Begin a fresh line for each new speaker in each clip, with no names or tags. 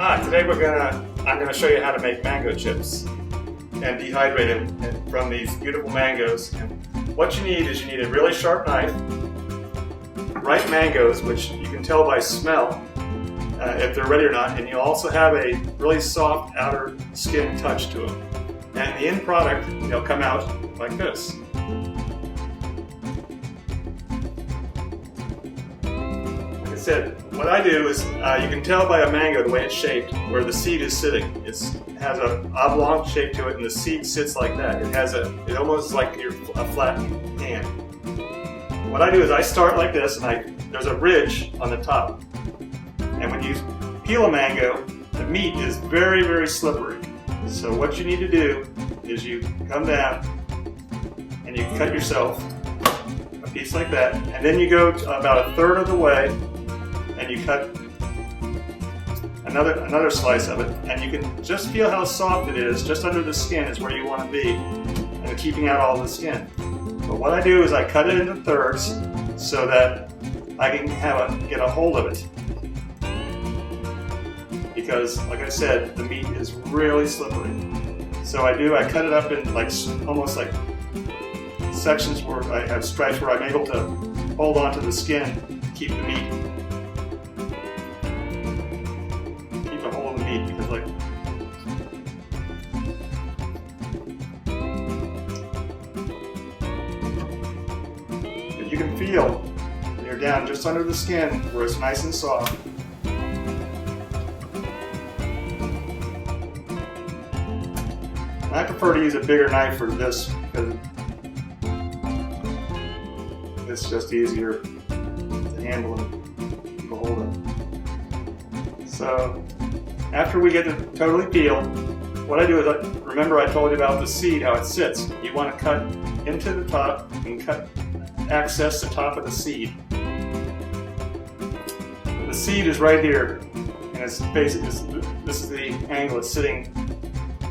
Hi, today I'm gonna show you how to make mango chips and dehydrate them from these beautiful mangoes. And what you need is you need a really sharp knife, ripe mangoes, which you can tell by smell if they're ready or not, and you also have a really soft outer skin touch to them. And the end product, they'll come out like this. Like I said, what I do is you can tell by a mango the way it's shaped, where the seed is sitting. It has an oblong shape to it, and the seed sits like that. It almost is like a flat hand. What I do is I start like this, and there's a ridge on the top. And when you peel a mango, the meat is very, very slippery. So what you need to do is you come down and you cut yourself a piece like that, and then you go about a third of the way and you cut another slice of it, and you can just feel how soft it is. Just under the skin is where you want to be, and keeping out all the skin. But what I do is I cut it into thirds so that I can get a hold of it. Because, like I said, the meat is really slippery. So I cut it up in almost like sections where I have stripes where I'm able to hold onto the skin, keep the meat, keep a hold of the meat. Because you can feel when you're down just under the skin where it's nice and soft. I prefer to use a bigger knife for this because it's just easier to handle and keep a hold of. So after we get it totally peeled, what I do is, remember I told you about the seed, how it sits. You want to cut into the top and access the top of the seed. The seed is right here, and it's basically this is the angle it's sitting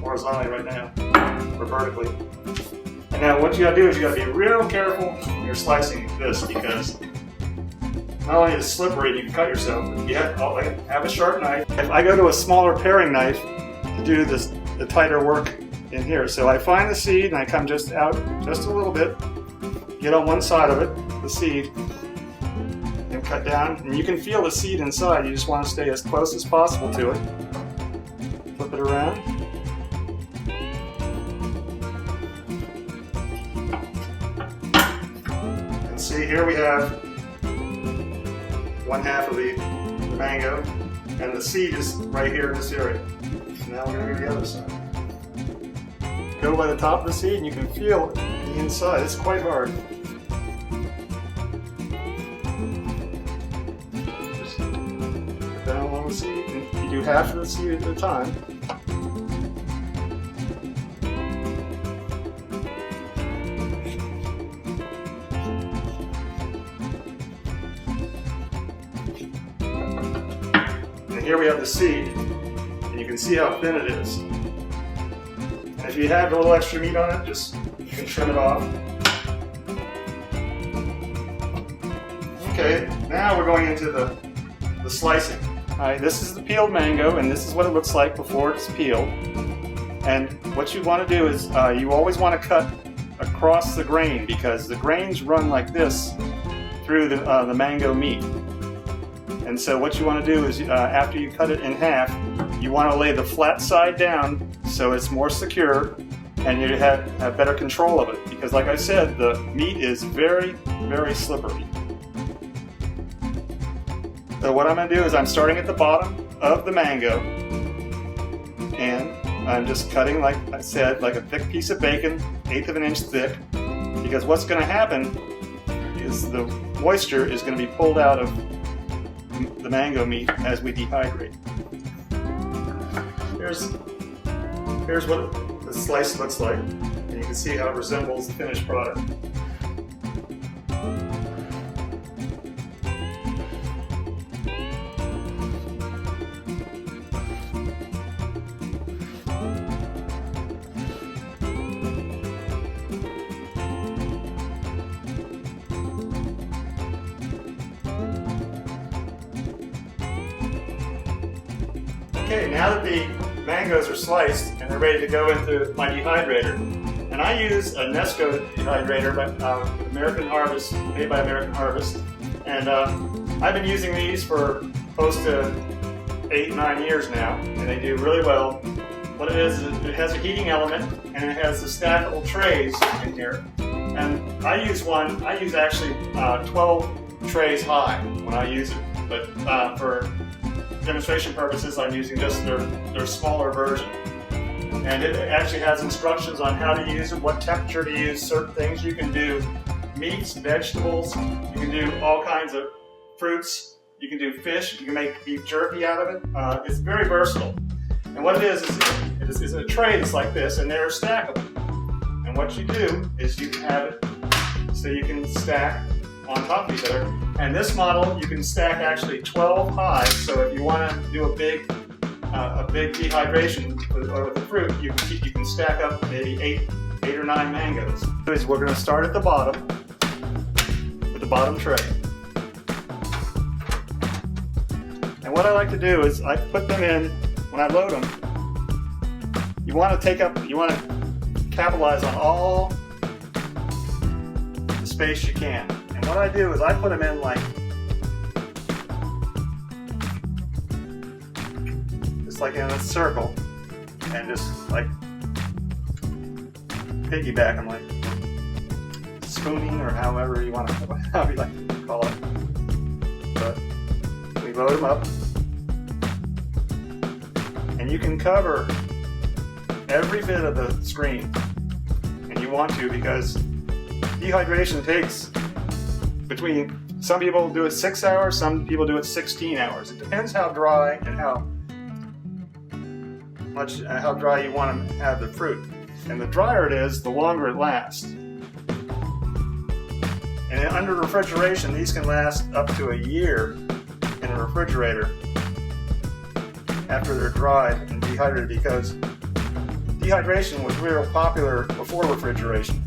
horizontally right now, or vertically. And now what you gotta do is you gotta be real careful when you're slicing this, because not only is it slippery, you can cut yourself, but you have a sharp knife. If I go to a smaller paring knife to do the tighter work in here. So I find the seed and I come just out just a little bit, get on one side of it, the seed, and cut down. And you can feel the seed inside. You just want to stay as close as possible to it. Flip it around. See, here we have one half of the mango, and the seed is right here in this area. Now we're going to go to the other side. Go by the top of the seed and you can feel the inside. It's quite hard. Just put down along the seed, and you do half of the seed at a time. Here we have the seed, and you can see how thin it is. And if you have a little extra meat on it, you can trim it off. Okay, now we're going into the slicing. Alright, this is the peeled mango, and this is what it looks like before it's peeled. And what you want to do is you always want to cut across the grain, because the grains run like this through the mango meat. And so what you want to do is, after you cut it in half, you want to lay the flat side down so it's more secure and you have better control of it. Because like I said, the meat is very, very slippery. So what I'm going to do is I'm starting at the bottom of the mango, and I'm just cutting, like I said, like a thick piece of bacon, 1/8 of an inch thick. Because what's going to happen is the moisture is going to be pulled out of the mango meat as we dehydrate. Here's what the slice looks like, and you can see how it resembles the finished product. Okay, now that the mangoes are sliced and they're ready to go into my dehydrator, and I use a Nesco Dehydrator by American Harvest, made by American Harvest, and I've been using these for close to 8-9 years now, and they do really well. What it is it has a heating element, and it has the stackable trays in here. And I use actually 12 trays high when I use it, but for demonstration purposes I'm using just their smaller version. And it actually has instructions on how to use it, what temperature to use certain things. You can do meats, vegetables, you can do all kinds of fruits, you can do fish, you can make beef jerky out of it. It's very versatile. And what it is a tray that's like this, and they're stackable. And what you do is you have it so you can stack on top of each other. And this model, you can stack actually 12 high, so if you want to do a big dehydration with the fruit, you can stack up maybe 8 or 9 mangoes. We're going to start at the bottom with the bottom tray. And what I like to do is I put them in when I load them. You want to capitalize on all the space you can. And what I do is I put them in like in a circle, and just like piggyback them, like spooning, or however you like to call it. But we load them up, and you can cover every bit of the screen, and you want to, because dehydration takes between, some people do it 6 hours, some people do it 16 hours. It depends how dry and how dry you want to have the fruit. And the drier it is, the longer it lasts. And under refrigeration, these can last up to a year in a refrigerator after they're dried and dehydrated, because dehydration was real popular before refrigeration.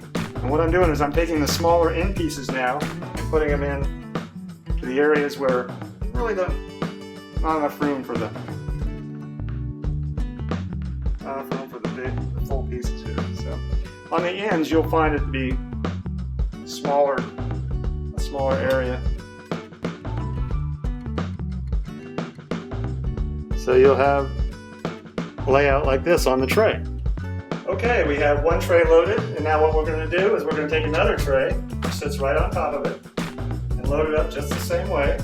And what I'm doing is I'm taking the smaller end pieces now and putting them in to the areas where really not enough room for the full pieces here. So on the ends, you'll find it to be a smaller area. So you'll have a layout like this on the tray. Okay, we have one tray loaded, and now what we're going to do is we're going to take another tray, which sits right on top of it, and load it up just the same way.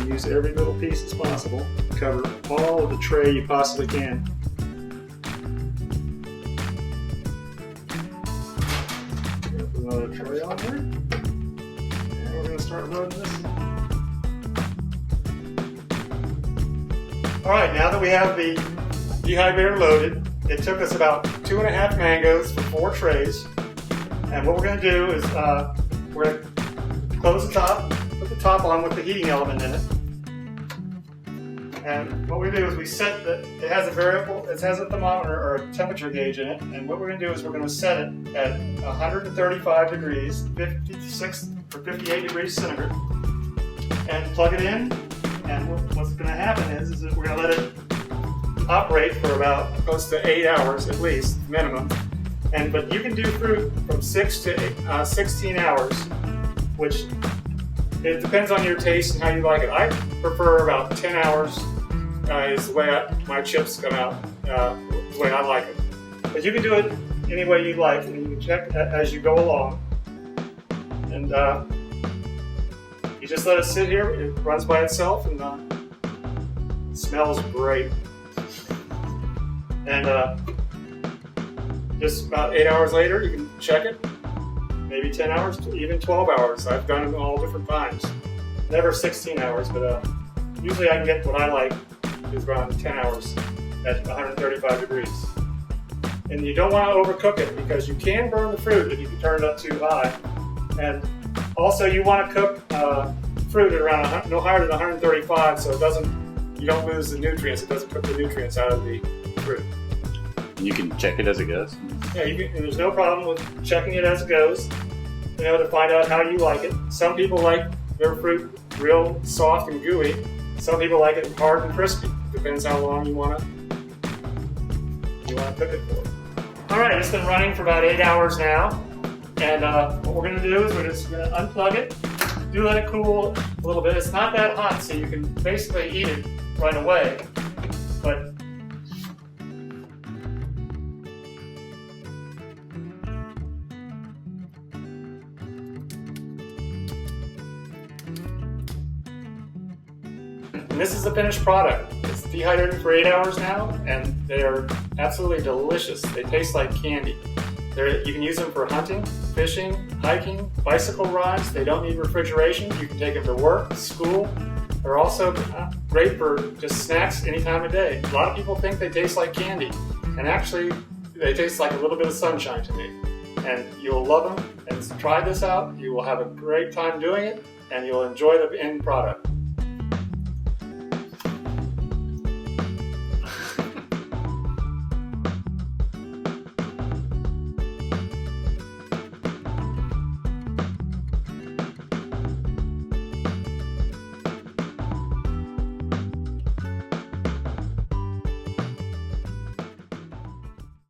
Use every little piece as possible. Cover all of the tray you possibly can. Put another tray on here. And we're going to start loading this. Alright, now that we have the dehydrator loaded, it took us about 2.5 mangoes for 4 trays. And what we're going to do is we're going to close the top, put the top on with the heating element in it. And what we do is we set it has a thermometer or a temperature gauge in it, and what we're going to do is we're going to set it at 135 degrees, 56 or 58 degrees centigrade, and plug it in. And what's going to happen is that we're going to let it operate for about close to 8 hours at least, minimum. But you can do fruit from 6 to 16 hours, which it depends on your taste and how you like it. I prefer about 10 hours is the way my chips come out, the way I like it. But you can do it any way you like, and you can check as you go along. And you just let it sit here. It runs by itself, and it smells great. And just about 8 hours later, you can check it. Maybe 10 hours, even 12 hours. I've done it all different times. Never 16 hours, but usually I can get what I like is around 10 hours at 135 degrees. And you don't want to overcook it, because you can burn the fruit if you turn it up too high. And also you want to cook fruit at around no higher than 135, so it doesn't you don't lose the nutrients. It doesn't put the nutrients out of the fruit.
You can check it as it goes.
Yeah, and there's no problem with checking it as it goes, you know, to find out how you like it. Some people like their fruit real soft and gooey. Some people like it hard and crispy. Depends how long you want to cook it for. All right, it's been running for about 8 hours now, and what we're going to do is we're just going to unplug it. Do let it cool a little bit. It's not that hot, so you can basically eat it right away. But and this is the finished product. It's dehydrated for 8 hours now, and they are absolutely delicious. They taste like candy. You can use them for hunting, fishing, hiking, bicycle rides. They don't need refrigeration. You can take them to work, school. They're also great for just snacks any time of day. A lot of people think they taste like candy, and actually they taste like a little bit of sunshine to me. And you'll love them, and try this out. You will have a great time doing it, and you'll enjoy the end product.